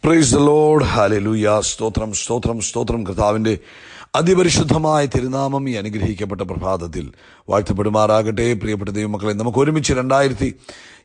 Praise the Lord. Hallelujah. സ്തോത്രം സ്തോത്രം സ്തോത്രം. കർത്താവിൻ്റെ അതിപരിശുദ്ധമായ തിരുനാമം ഈ അനുഗ്രഹിക്കപ്പെട്ട പ്രഭാതത്തിൽ വാഴ്ത്തപ്പെടുമാറാകട്ടെ. പ്രിയപ്പെട്ട ദൈവമക്കളെ, നമുക്ക് ഒരുമിച്ച്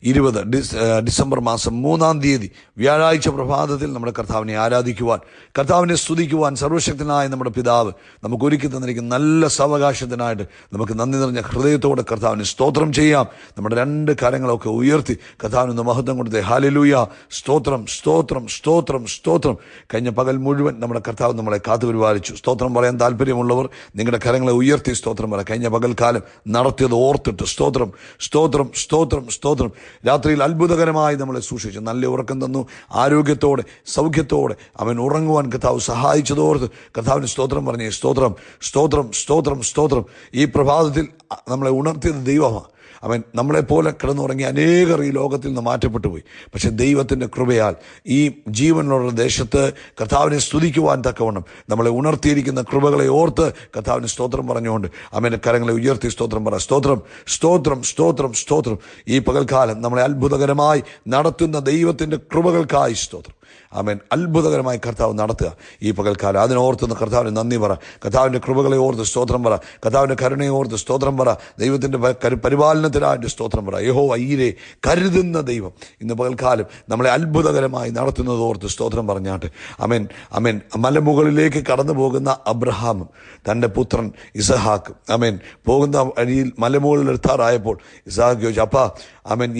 2020 ഡിസംബർ മാസം 3-ാം തീയതി വ്യാഴാഴ്ച പ്രഭാതത്തിൽ നമ്മുടെ കർത്താവിനെ ആരാധിക്കുവാൻ, കർത്താവിനെ സ്തുതിക്കുവാൻ സർവശക്തനായ നമ്മുടെ പിതാവ് നമുക്ക് ഒരുക്കി തന്നിരിക്കുന്ന നല്ല സാവകാശത്തിനായിട്ട് നമുക്ക് നന്ദി നിറഞ്ഞ ഹൃദയത്തോടെ കർത്താവിന് സ്തോത്രം ചെയ്യാം. നമ്മുടെ രണ്ട് കരങ്ങളൊക്കെ ഉയർത്തി കർത്താവിന് മഹത്വം കൊടുത്തേ. ഹല്ലേലൂയ. സ്തോത്രം സ്തോത്രം സ്തോത്രം സ്തോത്രം. കഴിഞ്ഞ പകൽ മുഴുവൻ നമ്മുടെ കർത്താവ് നമ്മളെ കാത്തുപരിപാലിച്ചു. സ്തോത്രം പറയാൻ താല്പര്യമുള്ളവർ നിങ്ങളുടെ കരങ്ങളെ ഉയർത്തി സ്തോത്രം പറയാം. കഴിഞ്ഞ പകൽക്കാലം നടത്തിയത് ഓർത്തിട്ട് സ്തോത്രം സ്തോത്രം സ്തോത്രം സ്തോത്രം. രാത്രിയിൽ അത്ഭുതകരമായി നമ്മളെ സൂക്ഷിച്ചു, നല്ല ഉറക്കം തന്നു, ആരോഗ്യത്തോടെ സൗഖ്യത്തോടെ അവൻ ഉറങ്ങുവാൻ കർത്താവ് സഹായിച്ചതോർത്ത് കർത്താവിന് സ്തോത്രം പറഞ്ഞേ. സ്തോത്രം സ്തോത്രം സ്തോത്രം സ്തോത്രം. ഈ പ്രഭാതത്തിൽ നമ്മളെ ഉണർത്തിയത് ദൈവമാണ്. അവൻ നമ്മളെപ്പോലെ കിടന്നുറങ്ങി അനേകർ ഈ ലോകത്തിൽ നിന്ന് മാറ്റപ്പെട്ടു പോയി. പക്ഷെ ദൈവത്തിൻ്റെ കൃപയാൽ ഈ ജീവനുള്ള ദേശത്ത് കർത്താവിനെ സ്തുതിക്കുവാൻ തക്കവണ്ണം നമ്മളെ ഉണർത്തിയിരിക്കുന്ന കൃപകളെ ഓർത്ത് കർത്താവിന് സ്തോത്രം പറഞ്ഞുകൊണ്ട് അവൻ്റെ കരങ്ങളെ ഉയർത്തി സ്തോത്രം പറ. സ്തോത്രം സ്തോത്രം സ്തോത്രം സ്തോത്രം. ഈ പകൽക്കാലം നമ്മളെ അത്ഭുതകരമായി നടത്തുന്ന ദൈവത്തിൻ്റെ കൃപകൾക്കായി സ്തോത്രം. ആമേൻ. അത്ഭുതകരമായി കർത്താവ് നടത്തുക ഈ പകൽക്കാലം. അതിനോർത്തുന്ന കർത്താവിന് നന്ദി പറ. കർത്താവിൻ്റെ കൃപകളെ ഓർത്ത് സ്തോത്രം പറ. കർത്താവിൻ്റെ കരുണയെ ഓർത്ത് സ്തോത്രം പറ. ദൈവത്തിൻ്റെ പരിപാലനത്തിനായിട്ട് സ്തോത്രം പറ. യഹോവ ഈരെ കരുതുന്ന ദൈവം ഇന്ന് പകൽക്കാലം നമ്മളെ അത്ഭുതകരമായി നടത്തുന്നത് ഓർത്ത് സ്തോത്രം പറഞ്ഞാട്ട്. അമേൻ അമേൻ. മലമുകളിലേക്ക് കടന്നു പോകുന്ന അബ്രഹാമും തൻ്റെ പുത്രൻ ഇസഹാക്കും അമേൻ പോകുന്ന വഴിയിൽ മലമുകളിൽ എത്താറായപ്പോൾ ഇസഹാക്ക് ചോദിച്ചു, അപ്പാ അമേൻ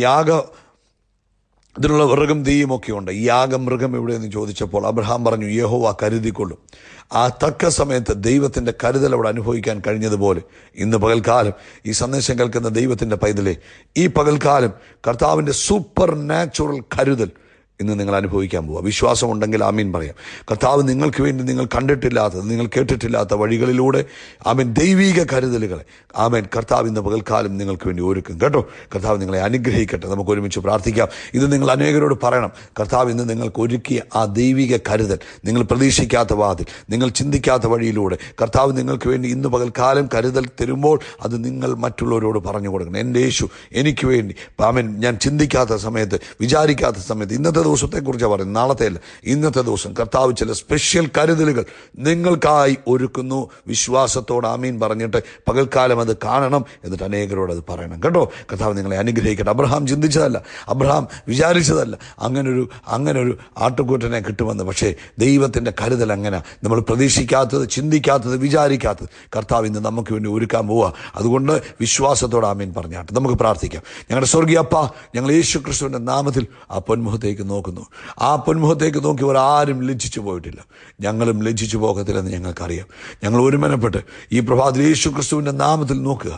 ഇതിനുള്ള വിറകും തീയും ഒക്കെ ഉണ്ട്, ഈ യാഗമൃഗം എവിടെയെന്ന് ചോദിച്ചപ്പോൾ അബ്രഹാം പറഞ്ഞു, യഹോവ കരുതിക്കൊള്ളും. ആ തക്ക സമയത്ത് ദൈവത്തിൻ്റെ കരുതൽ അവിടെ അനുഭവിക്കാൻ കഴിഞ്ഞതുപോലെ ഇന്ന് പകൽക്കാലം ഈ സന്ദേശം കേൾക്കുന്ന ദൈവത്തിൻ്റെ പൈതലേ, ഈ പകൽക്കാലം കർത്താവിൻ്റെ സൂപ്പർ നാച്ചുറൽ കരുതൽ ഇന്ന് നിങ്ങൾ അനുഭവിക്കാൻ പോവുക. വിശ്വാസമുണ്ടെങ്കിൽ ആമീൻ പറയാം. കർത്താവ് നിങ്ങൾക്ക് വേണ്ടി നിങ്ങൾ കണ്ടിട്ടില്ലാത്തത്, നിങ്ങൾ കേട്ടിട്ടില്ലാത്ത വഴികളിലൂടെ ആമേൻ ദൈവിക കരുതലുകളെ ആമേൻ കർത്താവ് ഇന്ന് പകൽക്കാലം നിങ്ങൾക്ക് വേണ്ടി ഒരുക്കും കേട്ടോ. കർത്താവ് നിങ്ങളെ അനുഗ്രഹിക്കട്ടെ. നമുക്ക് ഒരുമിച്ച് പ്രാർത്ഥിക്കാം. ഇത് നിങ്ങൾ അനേകരോട് പറയണം. കർത്താവ് ഇന്ന് നിങ്ങൾക്ക് ഒരുക്കിയ ആ ദൈവിക കരുതൽ, നിങ്ങൾ പ്രതീക്ഷിക്കാത്ത വാതിൽ, നിങ്ങൾ ചിന്തിക്കാത്ത വഴിയിലൂടെ കർത്താവ് നിങ്ങൾക്ക് വേണ്ടി ഇന്ന് പകൽക്കാലം കരുതൽ തരുമ്പോൾ അത് നിങ്ങൾ മറ്റുള്ളവരോട് പറഞ്ഞു കൊടുക്കണം. എൻ്റെ യേശു എനിക്ക് വേണ്ടി ആമേൻ ഞാൻ ചിന്തിക്കാത്ത സമയത്ത്, വിചാരിക്കാത്ത സമയത്ത്, ഇന്നത്തെ ദിവസത്തെക്കുറിച്ചാണ് പറയുന്നത്, നാളത്തെയല്ല, ഇന്നത്തെ ദിവസം കർത്താവ് ചില സ്പെഷ്യൽ കരുതലുകൾ നിങ്ങൾക്കായി ഒരുക്കുന്നു. വിശ്വാസത്തോട് ആമീൻ പറഞ്ഞിട്ട് പകൽക്കാലം അത് കാണണം. എന്നിട്ട് അനേകരോട് അത് പറയണം കേട്ടോ. കർത്താവ് നിങ്ങളെ അനുഗ്രഹിക്കട്ടെ. അബ്രഹാം ചിന്തിച്ചതല്ല, അബ്രഹാം വിചാരിച്ചതല്ല അങ്ങനൊരു ആട്ടുകൂറ്റനെ കിട്ടുമെന്ന്. പക്ഷേ ദൈവത്തിൻ്റെ കരുതൽ അങ്ങനെ നമ്മൾ പ്രതീക്ഷിക്കാത്തത്, ചിന്തിക്കാത്തത്, വിചാരിക്കാത്തത് കർത്താവ് ഇന്ന് നമുക്ക് വേണ്ടി ഒരുക്കാൻ പോവുക. അതുകൊണ്ട് വിശ്വാസത്തോട് ആമീൻ പറഞ്ഞാട്ട് നമുക്ക് പ്രാർത്ഥിക്കാം. ഞങ്ങളുടെ സ്വർഗീയ അപ്പാ, ഞങ്ങൾ യേശു ക്രിസ്തുവിൻ്റെ നാമത്തിൽ ആ പൊന്മുഖത്തേക്ക് നോക്കുന്നു. ആ പൊന്മുഖത്തേക്ക് നോക്കിയവർ ആരും ലജ്ജിച്ചു പോയിട്ടില്ല. ഞങ്ങളും ലജ്ജിച്ചു പോകത്തില്ലെന്ന് ഞങ്ങൾക്കറിയാം. ഞങ്ങൾ ഒരുമനപ്പെട്ട് ഈ പ്രഭാതത്തിൽ യേശു ക്രിസ്തുവിൻ്റെ നാമത്തിൽ നോക്കുക.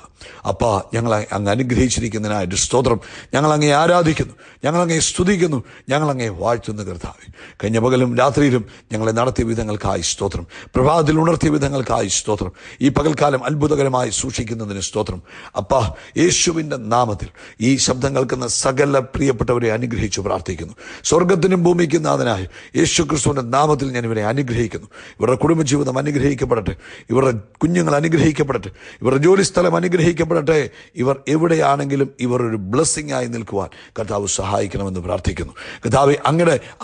അപ്പാ, ഞങ്ങളെ അങ്ങ് അനുഗ്രഹിച്ചിരിക്കുന്നതിനായിട്ട് സ്തോത്രം. ഞങ്ങളങ്ങേ ആരാധിക്കുന്നു, ഞങ്ങളങ്ങേ സ്തുതിക്കുന്നു, ഞങ്ങളങ്ങേ വാഴ്ത്തുന്നു കർത്താവേ. കഴിഞ്ഞ പകലും രാത്രിയിലും ഞങ്ങളെ നടത്തിയ വിധങ്ങൾക്കായി സ്തോത്രം. പ്രഭാതത്തിൽ ഉണർത്തിയ വിധങ്ങൾക്കായി സ്തോത്രം. ഈ പകൽക്കാലം അത്ഭുതകരമായി സൂക്ഷിക്കുന്നതിന് സ്തോത്രം. അപ്പാ, യേശുവിൻ്റെ നാമത്തിൽ ഈ ശബ്ദം കേൾക്കുന്ന സകല പ്രിയപ്പെട്ടവരെ അനുഗ്രഹിച്ചു പ്രാർത്ഥിക്കുന്നു. സ്വർഗത്തിനും ഭൂമിക്കും നാഥനായ യേശു ക്രിസ്തുവിൻ്റെ നാമത്തിൽ ഞാൻ ഇവരെ അനുഗ്രഹിക്കുന്നു. ഇവരുടെ കുടുംബജീവിതം അനുഗ്രഹിക്കപ്പെടട്ടെ, ഇവരുടെ കുഞ്ഞുങ്ങൾ അനുഗ്രഹിക്കപ്പെടട്ടെ, ഇവരുടെ ജോലിസ്ഥലം അനുഗ്രഹിക്കപ്പെടട്ടെ. ഇവർ എവിടെയാണെങ്കിലും ഇവർ ഒരു ബ്ലെസ്സിംഗ് ആയി നിൽക്കുവാൻ കർത്താവ് സഹായിക്കണമെന്ന് പ്രാർത്ഥിക്കുന്നു. കർത്താവ്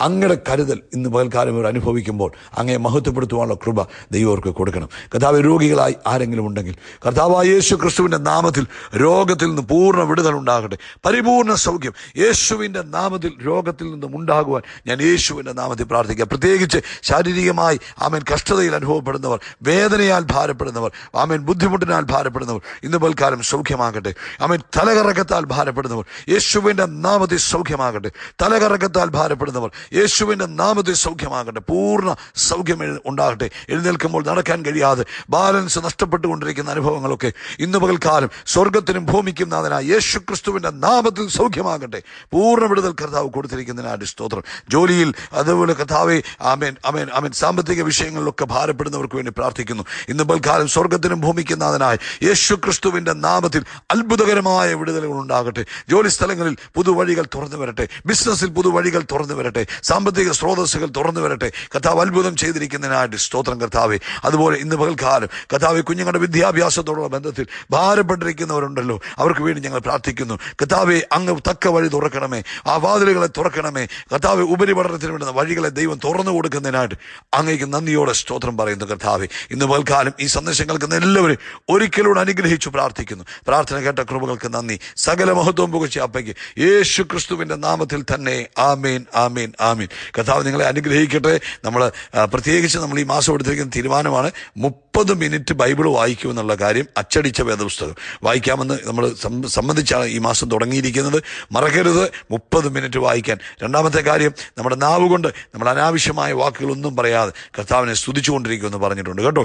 അങ്ങയുടെ കരുതൽ ഇന്ന് പകൽക്കാലം ഇവർ അനുഭവിക്കുമ്പോൾ അങ്ങയെ മഹത്വപ്പെടുത്തുവാനുള്ള കൃപ ദൈവർക്ക് കൊടുക്കണം. കർത്താവ് രോഗികളായി ആരെങ്കിലും ഉണ്ടെങ്കിൽ കർത്താവായ യേശു ക്രിസ്തുവിൻ്റെ നാമത്തിൽ രോഗത്തിൽ നിന്ന് പൂർണ്ണ വിടുതൽ ഉണ്ടാകട്ടെ, പരിപൂർണ്ണ സൗഖ്യം യേശുവിൻ്റെ നാമത്തിൽ രോഗത്തിൽ നിന്നും ഉണ്ടാകുവാൻ ഞാൻ യേശുവിൻ്റെ നാമത്തിൽ പ്രാർത്ഥിക്കുക. പ്രത്യേകിച്ച് ശാരീരികമായി ആമേൻ കഷ്ടതയിൽ അനുഭവപ്പെടുന്നവർ, വേദനയാൽ ഭാരപ്പെടുന്നവർ, ആമേൻ ബുദ്ധിമുട്ടിനാൽ ഭാരപ്പെടുന്നവർ ഇന്ന് പൽക്കാലം സൗഖ്യമാകട്ടെ. ആമേൻ തലകറക്കത്താൽ ഭാരപ്പെടുന്നവർ യേശുവിൻ്റെ നാമത്തിൽ സൗഖ്യമാകട്ടെ. തലകറക്കത്താൽ ഭാരപ്പെടുന്നവർ യേശുവിൻ്റെ നാമത്തിൽ സൗഖ്യമാകട്ടെ. പൂർണ്ണ സൗഖ്യം ഉണ്ടാകട്ടെ. എഴുന്നേൽക്കുമ്പോൾ നടക്കാൻ കഴിയാതെ ബാലൻസ് നഷ്ടപ്പെട്ടുകൊണ്ടിരിക്കുന്ന അനുഭവങ്ങളൊക്കെ ഇന്ന് പകൽക്കാലം സ്വർഗത്തിനും ഭൂമിക്കും നാഥനായ യേശു ക്രിസ്തുവിൻ്റെ നാമത്തിൽ സൗഖ്യമാകട്ടെ. പൂർണ്ണ വിടുതൽ കർത്താവ് കൊടുത്തിരിക്കുന്നതിനായിട്ട് സ്തോത്രം. ജോലിയിൽ അതുപോലെ കർത്താവേ ആമേൻ ആമേൻ ആമേൻ സാമ്പത്തിക വിഷയങ്ങളിലൊക്കെ ഭാരപ്പെടുന്നവർക്ക് വേണ്ടി പ്രാർത്ഥിക്കുന്നു. ഇന്ന് പൽക്കാലം സ്വർഗത്തിനും ഭൂമിക്കും നാഥനായ യേശു ക്രിസ്തുവിൻ്റെ നാമത്തിൽ അത്ഭുതകരമായ വിടുതലുകൾ ഉണ്ടാകട്ടെ. ജോലി സ്ഥലങ്ങളിൽ പുതുവഴികൾ തുറന്നു വരട്ടെ. ബിസിനസ്സിൽ പുതുവഴികൾ തുറന്നു വരട്ടെ. സാമ്പത്തിക സ്രോതസ്സുകൾ തുറന്നു വരട്ടെ. കർത്താവ് അത്ഭുതം ചെയ്തിരിക്കുന്നതിനായിട്ട് സ്തോത്രം കർത്താവേ. അതുപോലെ ഇന്ന് പകൽക്കാലം കർത്താവേ കുഞ്ഞുങ്ങളുടെ വിദ്യാഭ്യാസത്തോടുള്ള ബന്ധത്തിൽ ഭാരപ്പെട്ടിരിക്കുന്നവരുണ്ടല്ലോ, അവർക്ക് വേണ്ടി ഞങ്ങൾ പ്രാർത്ഥിക്കുന്നു. കർത്താവേ അങ്ങ് തക്ക വഴി തുറക്കണമേ, ആ വാതിലുകളെ തുറക്കണമേ. കർത്താവ് ഉപരിപഠനത്തിന് വേണ്ടുന്ന വഴികളെ ദൈവം തുറന്നു കൊടുക്കുന്നതിനായിട്ട് അങ്ങേക്ക് നന്ദിയോടെ സ്തോത്രം പറയുന്നു. കർത്താവ് ഇന്ന് പൽക്കാലം ഈ സന്ദേശം കേൾക്കുന്ന എല്ലാവരും ഒരിക്കലൂടെ അനുഗ്രഹിച്ചു പ്രാർത്ഥിക്കുന്നു. പ്രാർത്ഥന കേട്ട കൃപകൾക്ക് നന്ദി. സകല മഹത്വം പുകഴ്ച അപ്പയ്ക്ക് യേശു ക്രിസ്തുവിന്റെ നാമത്തിൽ തന്നെ. ആമേൻ, ആമേൻ, ആമേൻ. കർത്താവ് നിങ്ങളെ അനുഗ്രഹിക്കട്ടെ. നമ്മൾ പ്രത്യേകിച്ച് നമ്മൾ ഈ മാസം എടുത്തിരിക്കുന്ന തീരുമാനമാണ് 30 മിനിറ്റ് ബൈബിൾ വായിക്കുമെന്നുള്ള കാര്യം. അച്ചടിച്ച വേദപുസ്തകം വായിക്കാമെന്ന് നമ്മൾ സംബന്ധിച്ചാണ് ഈ മാസം തുടങ്ങിയിരിക്കുന്നത്. മറക്കരുത് 30 മിനിറ്റ് വായിക്കാൻ. രണ്ടാമത്തെ കാര്യം, നമ്മുടെ നാവ് കൊണ്ട് നമ്മൾ അനാവശ്യമായ വാക്കുകളൊന്നും പറയാതെ കർത്താവിനെ സ്തുതിച്ചുകൊണ്ടിരിക്കുമെന്ന് പറഞ്ഞിട്ടുണ്ട് കേട്ടോ.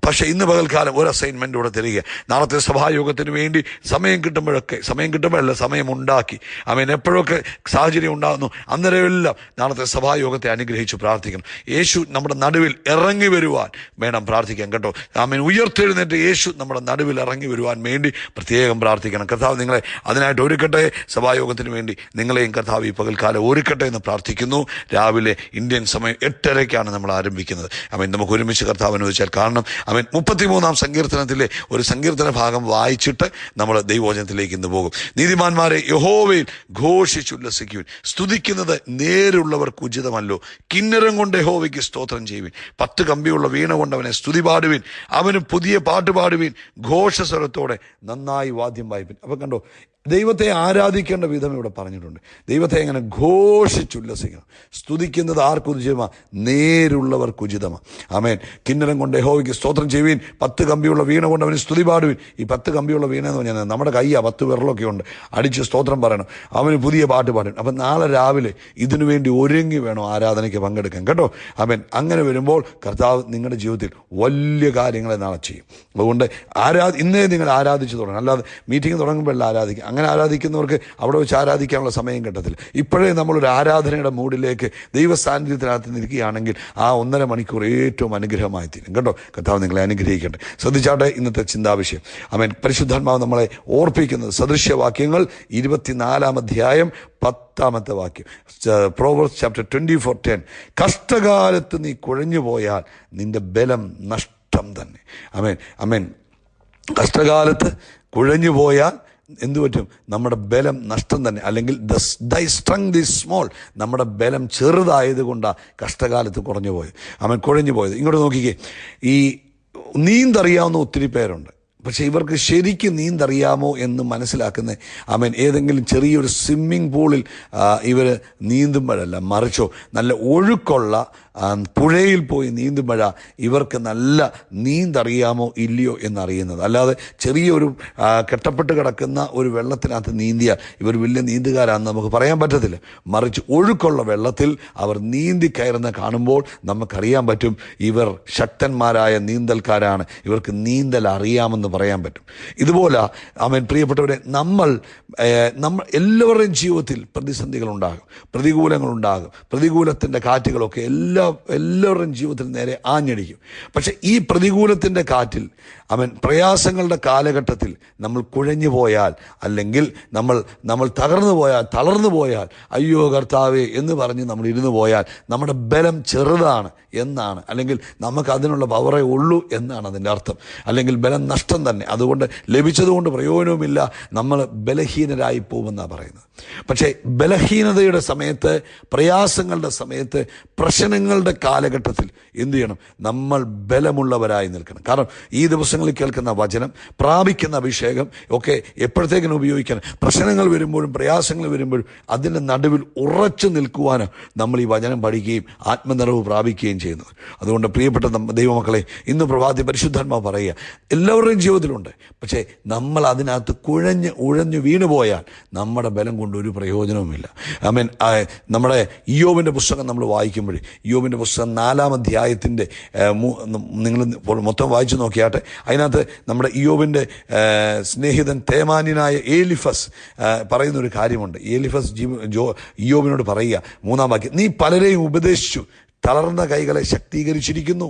പക്ഷേ ഇന്ന് പകൽക്കാലം ഒരു അസൈൻമെന്റ് കൂടെ തരിക. നാളത്തെ സഭായോഗത്തിന് വേണ്ടി സമയം കിട്ടുമ്പോഴല്ല, സമയമുണ്ടാക്കി ആമേൻ, എപ്പോഴൊക്കെ സാഹചര്യം ഉണ്ടാകുന്നു അന്നേരമെല്ലാം നാളത്തെ സഭായോഗത്തെ അനുഗ്രഹിച്ച് പ്രാർത്ഥിക്കണം. യേശു നമ്മുടെ നടുവിൽ ഇറങ്ങി വരുവാൻ വേണം പ്രാർത്ഥിക്കാൻ കേട്ടോ. ആമേൻ, ഉയർത്തെഴുന്നേറ്റ് യേശു നമ്മുടെ നടുവിൽ ഇറങ്ങി വരുവാൻ വേണ്ടി പ്രത്യേകം പ്രാർത്ഥിക്കണം. കർത്താവ് നിങ്ങളെ അതിനായിട്ട് ഒരുക്കട്ടെ. സഭായോഗത്തിന് വേണ്ടി നിങ്ങളെയും കർത്താവ് ഈ പകൽക്കാലം ഒരുക്കട്ടെ എന്ന് പ്രാർത്ഥിക്കുന്നു. രാവിലെ ഇന്ത്യൻ സമയം 8:30 നമ്മൾ ആരംഭിക്കുന്നത്. ആമേൻ, നമുക്ക് ഒരുമിച്ച് കർത്താവ് അനുവദിച്ചാൽ കാണണം. ആമേൻ, 33-ാം സങ്കീർത്തനത്തിലെ ഒരു സങ്കീർത്തന ഭാഗം വായിച്ചിട്ട് നമ്മൾ ദൈവവചനത്തിലേക്ക് ഇന്ന് പോകും. നീതിമാന്മാരെ യഹോവയിൽ ഘോഷിച്ചുല്ലസിക്കുവിൻ, സ്തുതിക്കുന്നത് നേരുള്ളവർക്ക് ഉചിതമല്ലോ. കിന്നരം കൊണ്ട് യഹോവയ്ക്ക് സ്തോത്രം ചെയ്യുവിൻ, 10 കമ്പിയുള്ള വീണ കൊണ്ട് അവനെ സ്തുതി പാടുവിൻ, അവന് പുതിയ പാട്ട് പാടുവിൻ, ഘോഷസ്വരത്തോടെ നന്നായി വാദ്യം വായിപ്പിൻ. അപ്പൊ കണ്ടോ, ദൈവത്തെ ആരാധിക്കേണ്ട വിധം ഇവിടെ പറഞ്ഞിട്ടുണ്ട്. ദൈവത്തെ എങ്ങനെ ഘോഷിച്ചുല്ലസിക്കണം. സ്തുതിക്കുന്നത് ആർക്കുചിതമാ? നേരുള്ളവർക്കുചിതമാണ്. ആമേൻ. കിന്നരം കൊണ്ട് യഹോവയ്ക്ക് സ്തോത്രം ചെയ്യുവിൻ, 10 കമ്പിയുള്ള വീണ കൊണ്ട് അവന് സ്തുതി പാടുവിൻ. ഈ 10 കമ്പിയുള്ള വീണ എന്ന് പറഞ്ഞാൽ നമ്മുടെ കയ്യാ, 10 വിരലൊക്കെ ഉണ്ട്, അടിച്ച് സ്തോത്രം പറയണം. അവന് പുതിയ പാട്ട് പാടും. അപ്പം നാളെ രാവിലെ ഇതിനു വേണ്ടി ഒരുങ്ങി വേണം ആരാധനയ്ക്ക് പങ്കെടുക്കാൻ കേട്ടോ. ആമേൻ. അങ്ങനെ വരുമ്പോൾ കർത്താവ് നിങ്ങളുടെ ജീവിതത്തിൽ വലിയ കാര്യങ്ങളെ നാളെ ചെയ്യും. അതുകൊണ്ട് ഇന്നേ നിങ്ങൾ ആരാധിച്ചു തുടങ്ങണം. അല്ലാതെ മീറ്റിംഗ് തുടങ്ങുമ്പോഴല്ല ആരാധിക്കുക. അങ്ങനെ ആരാധിക്കുന്നവർക്ക് അവിടെ വെച്ച് ആരാധിക്കാനുള്ള സമയം കിട്ടത്തില്ല. ഇപ്പോഴേ നമ്മളൊരു ആരാധനയുടെ മൂഡിലേക്ക് ദൈവ സാന്നിധ്യത്തിനകത്ത് നിൽക്കുകയാണെങ്കിൽ ആ 1.5 മണിക്കൂർ ഏറ്റവും അനുഗ്രഹമായി തീരും കേട്ടോ. കർത്താവ് നിങ്ങളെ അനുഗ്രഹിക്കട്ടെ. ശ്രദ്ധിച്ചാട്ടെ ഇന്നത്തെ ചിന്താവിഷയം. ആമേൻ. പരിശുദ്ധാത്മാവ് നമ്മളെ ഓർപ്പിക്കുന്നത് സദൃശ്യവാക്യങ്ങൾ 24-ാം അധ്യായം 10-ാമത്തെ വാക്യം. Proverbs chapter 24:10. കഷ്ടകാലത്ത് നീ കുഴഞ്ഞു പോയാൽ നിന്റെ ബലം നഷ്ടം തന്നെ. ആമേൻ, ആമേൻ. കഷ്ടകാലത്ത് കുഴഞ്ഞു പോയാൽ എന്തു പറ്റും? നമ്മുടെ ബലം നഷ്ടം തന്നെ. അല്ലെങ്കിൽ ദൈ സ്ട്രെങ്ത് ഈസ് സ്മോൾ. നമ്മുടെ ബലം ചെറുതായത് കൊണ്ടാണ് കഷ്ടകാലത്ത് കുഴഞ്ഞു പോയത്. ഇങ്ങോട്ട് നോക്കിക്കേ, ഈ നീന്തറിയാവുന്ന ഒത്തിരി പേരുണ്ട്. പക്ഷെ ഇവർക്ക് ശരിക്കും നീന്തറിയാമോ എന്ന് മനസ്സിലാക്കുന്ന ആമേൻ ഏതെങ്കിലും ചെറിയൊരു സ്വിമ്മിംഗ് പൂളിൽ ഇവർ നീന്തുമ്പോഴല്ല, മറിച്ചോ നല്ല ഒഴുക്കുള്ള പുഴയിൽ പോയി നീന്തുമ്പോഴ ഇവർക്ക് നല്ല നീന്തറിയാമോ ഇല്ലയോ എന്നറിയുന്നത്. അല്ലാതെ ചെറിയൊരു കെട്ടപ്പെട്ട് കിടക്കുന്ന ഒരു വെള്ളത്തിനകത്ത് നീന്തിയാൽ ഇവർ വലിയ നീന്തുകാരാണെന്ന് നമുക്ക് പറയാൻ പറ്റത്തില്ല. മറിച്ച് ഒഴുക്കുള്ള വെള്ളത്തിൽ അവർ നീന്തി കയറുന്ന കാണുമ്പോൾ നമുക്കറിയാൻ പറ്റും ഇവർ ശക്തന്മാരായ നീന്തൽക്കാരാണ്, ഇവർക്ക് നീന്തൽ അറിയാമെന്ന് പറയാൻ പറ്റും. ഇതുപോലെ ആമേൻ പ്രിയപ്പെട്ടവരെ, നമ്മൾ എല്ലാവരുടെയും ജീവിതത്തിൽ പ്രതിസന്ധികളുണ്ടാകും, പ്രതികൂലങ്ങളുണ്ടാകും. പ്രതികൂലത്തിൻ്റെ കാറ്റുകളൊക്കെ എല്ലാവരുടെയും ജീവിതത്തിൽ നേരെ ആഞ്ഞടിക്കും. പക്ഷെ ഈ പ്രതികൂലത്തിൻ്റെ കാറ്റിൽ പ്രയാസങ്ങളുടെ കാലഘട്ടത്തിൽ നമ്മൾ കുഴഞ്ഞു പോയാൽ, അല്ലെങ്കിൽ നമ്മൾ തളർന്നു പോയാൽ അയ്യോ കർത്താവേ എന്ന് പറഞ്ഞ് നമ്മൾ ഇരുന്നു പോയാൽ നമ്മുടെ ബലം ചെറുതാണ് എന്നാണ്, അല്ലെങ്കിൽ നമുക്ക് അതിനുള്ള പവറേ ഉള്ളൂ എന്നാണ് അതിൻ്റെ അർത്ഥം. അല്ലെങ്കിൽ ബലം നഷ്ടം തന്നെ. അതുകൊണ്ട് ലഭിച്ചതുകൊണ്ട് പ്രയോജനവുമില്ല, നമ്മൾ ബലഹീനരായി പോകുമെന്നാണ് പറയുന്നത്. പക്ഷേ ബലഹീനതയുടെ സമയത്ത്, പ്രയാസങ്ങളുടെ സമയത്ത്, പ്രശ്നങ്ങളുടെ കാലഘട്ടത്തിൽ എന്തു ചെയ്യണം? നമ്മൾ ബലമുള്ളവരായി നിൽക്കണം. കാരണം ഈ ദിവസങ്ങളിൽ കേൾക്കുന്ന വചനം, പ്രാപിക്കുന്ന അഭിഷേകം ഒക്കെ എപ്പോഴത്തേക്കിനും ഉപയോഗിക്കണം. പ്രശ്നങ്ങൾ വരുമ്പോഴും പ്രയാസങ്ങൾ വരുമ്പോഴും അതിൻ്റെ നടുവിൽ ഉറച്ചു നിൽക്കുവാനാണ് നമ്മൾ ഈ വചനം പഠിക്കുകയും ആത്മനിറവ് പ്രാപിക്കുകയും ചെയ്യുന്നത്. അതുകൊണ്ട് പ്രിയപ്പെട്ട ദൈവമക്കളെ, ഇന്ന് പ്രഭാതി പരിശുദ്ധാത്മാവ് പറയുക, എല്ലാവരുടെയും ജീവിതത്തിലുണ്ട്. പക്ഷേ നമ്മൾ അതിനകത്ത് ഉഴഞ്ഞു വീണുപോയാൽ നമ്മുടെ ബലം കൊണ്ട് ഒരു പ്രയോജനവുമില്ല. ആമേൻ. നമ്മുടെ ഇയ്യോബിൻ്റെ പുസ്തകം നമ്മൾ വായിക്കുമ്പോൾ, ഇയ്യോബിൻ്റെ പുസ്തകം 4-ാം അധ്യായത്തിൻ്റെ നിങ്ങൾ മൊത്തം വായിച്ചു നോക്കിയാട്ടെ. അതിനകത്ത് നമ്മുടെ ഇയ്യോബിൻ്റെ സ്നേഹിതൻ തേമാന്യനായ ഏലിഫസ് പറയുന്നൊരു കാര്യമുണ്ട്. ഏലിഫസ് ഇയ്യോബിനോട് പറയുക, 3-ാം വാക്യം, നീ പലരെയും ഉപദേശിച്ചു, തളർന്ന കൈകളെ ശക്തീകരിച്ചിരിക്കുന്നു.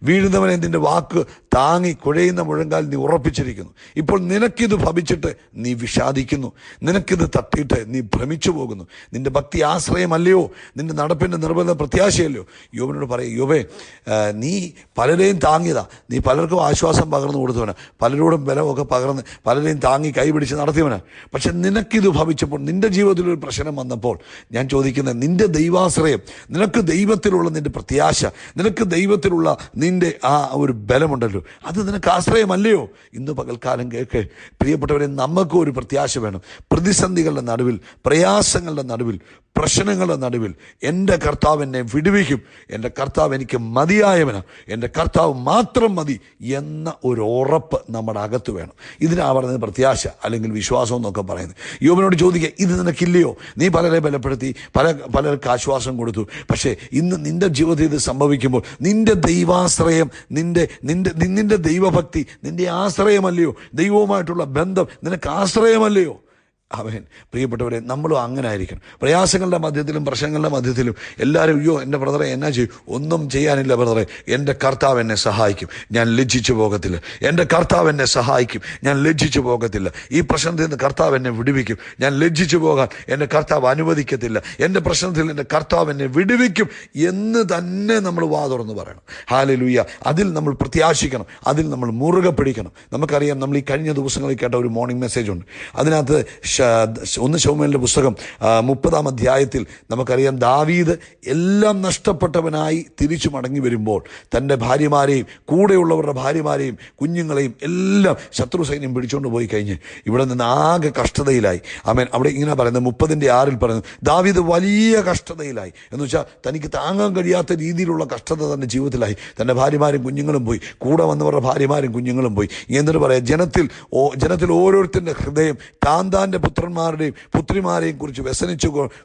വീഴുന്നവനെ നിന്റെ വാക്ക് താങ്ങി കുഴയുന്ന മുഴങ്കാൽ നീ ഉറപ്പിച്ചിരിക്കുന്നു. ഇപ്പോൾ നിനക്കിത് ഭവിച്ചിട്ട് നീ വിഷാദിക്കുന്നു, നിനക്കിത് തട്ടിയിട്ട് നീ ഭ്രമിച്ചു പോകുന്നു. നിന്റെ ഭക്തി ആശ്രയമല്ലയോ, നിന്റെ നടപ്പിൻ്റെ നിർബന്ധ പ്രത്യാശയല്ലയോ? യോബിനോട് പറയും, യോബേ, നീ പലരെയും താങ്ങിയതാ, നീ പലർക്കും ആശ്വാസം പകർന്നു കൊടുത്തവനാ, പലരോടും ബലമൊക്കെ പകർന്ന് പലരെയും താങ്ങി കൈപിടിച്ച് നടത്തിയവനാ. പക്ഷെ നിനക്കിത് ഭവിച്ചപ്പോൾ, നിന്റെ ജീവിതത്തിലൊരു പ്രശ്നം വന്നപ്പോൾ ഞാൻ ചോദിക്കുന്നത്, നിന്റെ ദൈവാശ്രയം, നിനക്ക് ദൈവത്തിലുള്ള നിന്റെ പ്രത്യാശ, നിനക്ക് ദൈവത്തിലുള്ള നിന്റെ ആ ഒരു ബലമുണ്ടല്ലോ, അത് നിനക്ക് ആശ്രയമല്ലയോ? ഇന്ന് പകൽക്കാലം കേൾക്ക് പ്രിയപ്പെട്ടവരെ, നമുക്കും ഒരു പ്രത്യാശ വേണം. പ്രതിസന്ധികളുടെ നടുവിൽ, പ്രയാസങ്ങളുടെ നടുവിൽ, പ്രശ്നങ്ങളുടെ നടുവിൽ എൻ്റെ കർത്താവ് എന്നെ വിടുവിക്കും, എൻ്റെ കർത്താവ് എനിക്ക് മതിയായവനാണ്, എൻ്റെ കർത്താവ് മാത്രം മതി എന്ന ഒരു ഉറപ്പ് നമ്മുടെ അകത്ത് വേണം. ഇതിനാ പറയുന്നത് പ്രത്യാശ അല്ലെങ്കിൽ വിശ്വാസം എന്നൊക്കെ പറയുന്നത്. യോബിനോട് ചോദിക്കുക, ഇത് നിനക്കില്ലയോ? നീ പലരെ ബലപ്പെടുത്തി, പലർക്ക് ആശ്വാസം കൊടുത്തു. പക്ഷേ ഇന്ന് നിന്റെ ജീവിതത്തിൽ ഇത് സംഭവിക്കുമ്പോൾ നിന്റെ ദൈവാശ്രയം, നിന്റെ ദൈവഭക്തി നിന്റെ ആശ്രയമല്ലയോ? ദൈവവുമായിട്ടുള്ള ബന്ധം നിനക്ക് ആശ്രയമല്ലയോ? അവൻ പ്രിയപ്പെട്ടവരെ, നമ്മളും അങ്ങനെ ആയിരിക്കണം. പ്രയാസങ്ങളുടെ മധ്യത്തിലും പ്രശ്നങ്ങളുടെ മധ്യത്തിലും എല്ലാവരും, അയ്യോ എൻ്റെ ബ്രദറെ എന്നാ ചെയ്യും? ഒന്നും ചെയ്യാനില്ല ബ്രദറെ, എൻ്റെ കർത്താവ് എന്നെ സഹായിക്കും, ഞാൻ ലജ്ജിച്ചു പോകത്തില്ല. എൻ്റെ കർത്താവ് എന്നെ സഹായിക്കും, ഞാൻ ലജ്ജിച്ചു പോകത്തില്ല. ഈ പ്രശ്നത്തിൽ നിന്ന് കർത്താവ് എന്നെ വിടുവിക്കും, ഞാൻ ലജ്ജിച്ചു പോകാൻ എൻ്റെ കർത്താവ് അനുവദിക്കത്തില്ല. എൻ്റെ പ്രശ്നത്തിൽ എൻ്റെ കർത്താവ് എന്നെ വിടുവിക്കും എന്ന് തന്നെ നമ്മൾ വാ തുറന്ന് പറയണം. ഹല്ലേലൂയ. അതിൽ നമ്മൾ പ്രത്യാശിക്കണം, അതിൽ നമ്മൾ മുറുകെ പിടിക്കണം. നമുക്കറിയാം, നമ്മൾ ഈ കഴിഞ്ഞ ദിവസങ്ങളിൽ കേട്ട ഒരു മോർണിംഗ് മെസ്സേജ് ഉണ്ട്. അതിനകത്ത് 1 ശമൂവേലിന്റെ പുസ്തകം 30-ാം അധ്യായത്തിൽ നമുക്കറിയാം, ദാവീദ് എല്ലാം നഷ്ടപ്പെട്ടവനായി തിരിച്ചു മടങ്ങി വരുമ്പോൾ തൻ്റെ ഭാര്യമാരെയും കൂടെയുള്ളവരുടെ ഭാര്യമാരെയും കുഞ്ഞുങ്ങളെയും എല്ലാം ശത്രു സൈന്യം പിടിച്ചുകൊണ്ട് പോയി കഴിഞ്ഞ് ഇവിടെ നിന്ന് ആകെ കഷ്ടതയിലായി. ആമേൻ. അവിടെ ഇങ്ങനെ പറയുന്നത് 30-6 പറയുന്നത്, ദാവീദ് വലിയ കഷ്ടതയിലായി എന്ന് വെച്ചാൽ തനിക്ക് താങ്ങാൻ കഴിയാത്ത രീതിയിലുള്ള കഷ്ടത തൻ്റെ ജീവിതത്തിലായി. തൻ്റെ ഭാര്യമാരും കുഞ്ഞുങ്ങളും പോയി, കൂടെ വന്നവരുടെ ഭാര്യമാരും കുഞ്ഞുങ്ങളും പോയി. എന്നിട്ട് പറയാം, ജനത്തിൽ ഓരോരുത്തരുടെ ഹൃദയം താന്താൻ്റെ പുത്രന്മാരുടെയും പുത്രിമാരെയും കുറിച്ച്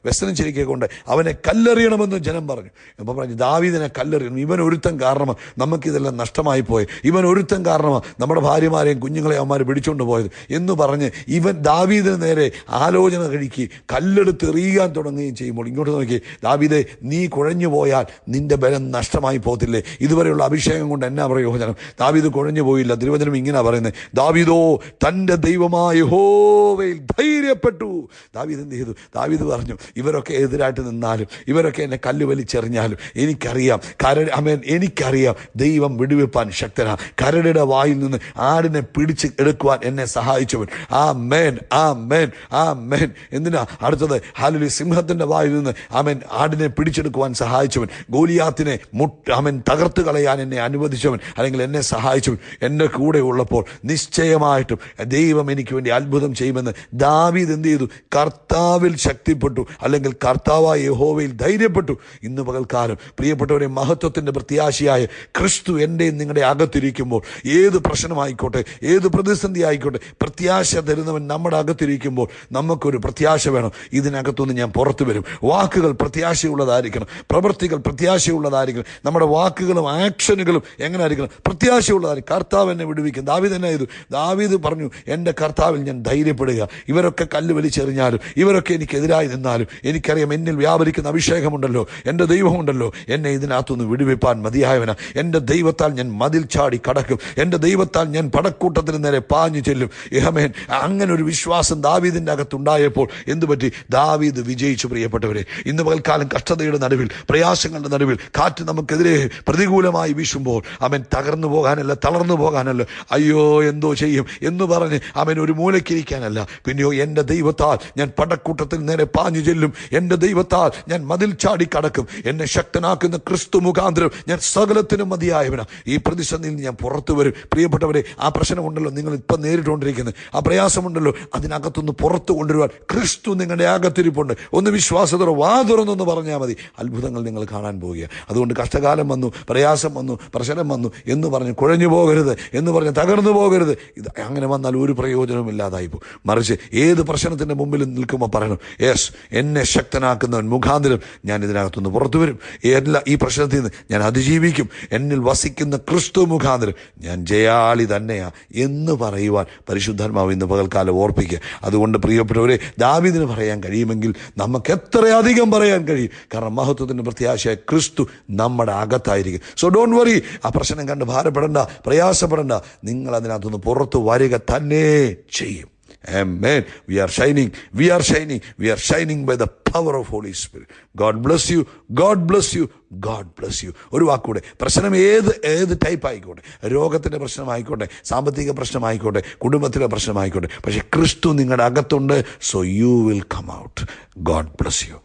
വ്യസനിച്ചിരിക്കൊണ്ട് അവനെ കല്ലെറിയണമെന്ന് ജനം പറഞ്ഞു. അപ്പോൾ പറഞ്ഞു, ദാവീദിനെ കല്ലെറിയണം, ഇവൻ ഒരുത്തൻ കാരണമാണ് നമുക്കിതെല്ലാം നഷ്ടമായി പോയത്, ഇവൻ ഒരുത്തൻ കാരണമാണ് നമ്മുടെ ഭാര്യമാരെയും കുഞ്ഞുങ്ങളെയും അവന്മാർ പിടിച്ചുകൊണ്ട് പോയത് എന്ന് പറഞ്ഞ് ഇവൻ ദാവീദിന് നേരെ ആലോചന കഴിക്കി കല്ലെടുത്ത് എറിയാൻ തുടങ്ങുകയും ചെയ്യുമ്പോൾ, ഇങ്ങോട്ട് നോക്കി, ദാവീദേ, നീ കുഴഞ്ഞു പോയാൽ നിന്റെ ബലം നഷ്ടമായി പോകത്തില്ലേ? ഇതുവരെയുള്ള അഭിഷേകം കൊണ്ട് എന്നാ പ്രയോജനം? ദാവീദ് കുഴഞ്ഞു പോയില്ല. തിരുവചനം ഇങ്ങനെ പറയുന്നത്, ദാവീദോ തൻ്റെ ദൈവമായ യഹോവയിൽ ധൈര്യപ്പെട്ടു. ദാവീദ് എന്ത് ചെയ്തു? ദാവീദ് പറഞ്ഞു, ഇവരൊക്കെ എതിരായിട്ട് നിന്നാലും, ഇവരൊക്കെ എന്നെ കല്ല് വലിച്ചെറിഞ്ഞാലും എനിക്കറിയാം, എനിക്കറിയാം ദൈവം വിടുവിപ്പാൻ ശക്തനാ. കരടിയുടെ വായിൽ നിന്ന് ആടിനെ പിടിച്ച് എടുക്കുവാൻ എന്നെ സഹായിച്ചവൻ. ആമേൻ, ആമേൻ, ആമേൻ. എന്തിനാ അടുത്തത്? ഹല്ലേലൂയ. സിംഹത്തിന്റെ വായിൽ നിന്ന് ആടിനെ പിടിച്ചെടുക്കുവാൻ സഹായിച്ചവൻ, ഗോലിയാത്തിനെ തകർത്ത് കളയാൻ എന്നെ അനുവദിച്ചവൻ, അല്ലെങ്കിൽ എന്നെ സഹായിച്ചവൻ എൻ്റെ കൂടെ ഉള്ളപ്പോൾ നിശ്ചയമായിട്ടും ദൈവം എനിക്ക് വേണ്ടി അത്ഭുതം ചെയ്യുമെന്ന് ദാവീദ് എന്ത് ചെയ്തു? കർത്താവിൽ ശക്തിപ്പെട്ടു, അല്ലെങ്കിൽ കർത്താവായ യഹോവയിൽ ധൈര്യപ്പെട്ടു. ഇന്ന് പകൽക്കാലം പ്രിയപ്പെട്ടവരെ, മഹത്വത്തിന്റെ പ്രത്യാശയായ ക്രിസ്തു എൻ്റെയും നിങ്ങളുടെ അകത്തിരിക്കുമ്പോൾ, ഏത് പ്രശ്നമായിക്കോട്ടെ, ഏത് പ്രതിസന്ധി ആയിക്കോട്ടെ, പ്രത്യാശ തരുന്നവൻ നമ്മുടെ അകത്തിരിക്കുമ്പോൾ നമുക്കൊരു പ്രത്യാശ വേണം. ഇതിനകത്തുനിന്ന് ഞാൻ പുറത്തു വരും. വാക്കുകൾ പ്രത്യാശയുള്ളതായിരിക്കണം, പ്രവൃത്തികൾ പ്രത്യാശയുള്ളതായിരിക്കണം. നമ്മുടെ വാക്കുകളും ആക്ഷനുകളും എങ്ങനെ ആയിരിക്കണം? പ്രത്യാശയുള്ളതായിരിക്കും. കർത്താവ് എന്നെ വിടുവിക്കും. ദാവീദ് എന്നെ ചെയ്തു? ദാവീദ് പറഞ്ഞു, എൻ്റെ കർത്താവിൽ ഞാൻ ധൈര്യപ്പെടുക. ഇവരൊക്കെ കല്ല് വലിച്ചെറിഞ്ഞാലും, ഇവരൊക്കെ എനിക്കെതിരായി നിന്നാലും, എനിക്കറിയാം എന്നിൽ വ്യാപരിക്കുന്ന അഭിഷേകമുണ്ടല്ലോ, എൻ്റെ ദൈവമുണ്ടല്ലോ, എന്നെ ഇതിനകത്തുനിന്ന് വിടുവിപ്പാൻ മതിയായവനാ. എൻ്റെ ദൈവത്താൽ ഞാൻ മതിൽ ചാടി കടക്കും, എൻ്റെ ദൈവത്താൽ ഞാൻ പടക്കൂട്ടത്തിന് നേരെ പാഞ്ഞു ചെല്ലും. യഹമേൻ. അങ്ങനെ ഒരു വിശ്വാസം ദാവീദിൻ്റെ അകത്തുണ്ടായപ്പോൾ എന്തു പറ്റി? ദാവീദ് വിജയിച്ചു. പ്രിയപ്പെട്ടവരെ, ഇന്ന് പകൽക്കാലം കഷ്ടതയുടെ നടുവിൽ, പ്രയാസങ്ങളുടെ നടുവിൽ, കാറ്റ് നമുക്കെതിരെ പ്രതികൂലമായി വീശുമ്പോൾ തകർന്നു പോകാനല്ല, തളർന്നു പോകാനല്ല, അയ്യോ എന്തോ ചെയ്യും എന്ന് പറഞ്ഞ് ഒരു മൂലക്കിരിക്കാനല്ല, പിന്നെയോ എൻ്റെ ദൈവത്താൽ ഞാൻ പടക്കൂട്ടത്തിൽ നേരെ പാഞ്ഞു ചെല്ലും, എൻ്റെ ദൈവത്താൽ ഞാൻ മതിൽ ചാടി കടക്കും, എന്നെ ശക്തനാക്കുന്ന ക്രിസ്തു മുഖാന്തരം ഞാൻ സകലത്തിനും മതിയായവനാ. ഈ പ്രതിസന്ധിയിൽ ഞാൻ പുറത്തു വരും. പ്രിയപ്പെട്ടവരെ, ആ പ്രശ്നമുണ്ടല്ലോ നിങ്ങൾ ഇപ്പം നേരിട്ടുകൊണ്ടിരിക്കുന്നത്, ആ പ്രയാസമുണ്ടല്ലോ, അതിനകത്തുനിന്ന് പുറത്തു കൊണ്ടുവരുവാൻ ക്രിസ്തു നിങ്ങളുടെ അകത്തിരിപ്പുണ്ട്. ഒന്ന് വിശ്വാസത്തോടെ വാ തുറന്നൊന്ന് പറഞ്ഞാൽ മതി, അത്ഭുതങ്ങൾ നിങ്ങൾ കാണാൻ പോവുക. അതുകൊണ്ട് കഷ്ടകാലം വന്നു, പ്രയാസം വന്നു, പ്രശ്നം വന്നു എന്ന് പറഞ്ഞ് കുഴഞ്ഞു പോകരുത്, എന്ന് പറഞ്ഞ് തകർന്നു പോകരുത്. ഇത് അങ്ങനെ വന്നാൽ ഒരു പ്രയോജനവും ഇല്ലാതായിപ്പോൾ. മറിച്ച് ഏത് പ്രശ്നത്തിൻ്റെ മുമ്പിൽ നിൽക്കുമ്പോൾ പറയണം, യെസ്, എന്നെ ശക്തനാക്കുന്നവൻ മുഖാന്തരം ഞാൻ ഇതിനകത്തുനിന്ന് പുറത്തു വരും. ഈ പ്രശ്നത്തിൽ നിന്ന് ഞാൻ അതിജീവിക്കും. എന്നിൽ വസിക്കുന്ന ക്രിസ്തു മുഖാന്തരം ഞാൻ ജയാളി തന്നെയാ എന്ന് പറയുവാൻ പരിശുദ്ധാത്മാവ് ഇന്ന് പകൽക്കാലം ഓർപ്പിക്കുക. അതുകൊണ്ട് പ്രിയപ്പെട്ടവരെ, ദാവീദിന് പറയാൻ കഴിയുമെങ്കിൽ നമുക്ക് എത്രയധികം പറയാൻ കഴിയും. കാരണം മഹത്വത്തിൻ്റെ പ്രത്യാശയായ ക്രിസ്തു നമ്മുടെ അകത്തായിരിക്കും. So don't worry. ആ പ്രശ്നം കണ്ട് ഭാരപ്പെടേണ്ട, പ്രയാസപ്പെടേണ്ട. നിങ്ങൾ അതിനകത്തുനിന്ന് പുറത്തു വരിക തന്നെ ചെയ്യും. Amen. We are shining. We are shining. We are shining by the power of Holy Spirit. God bless you. God bless you. God bless you. ഒരു വാക്കൂടെ, പ്രശ്നം ഏത് ടൈപ്പ് ആയിക്കോട്ടെ, രോഗത്തിൻ്റെ പ്രശ്നമായിക്കോട്ടെ, സാമ്പത്തിക പ്രശ്നമായിക്കോട്ടെ, കുടുംബത്തിലെ പ്രശ്നമായിക്കോട്ടെ, പക്ഷേ ക്രിസ്തു നിങ്ങളുടെ അകത്തുണ്ട്. So you will come out. God bless you.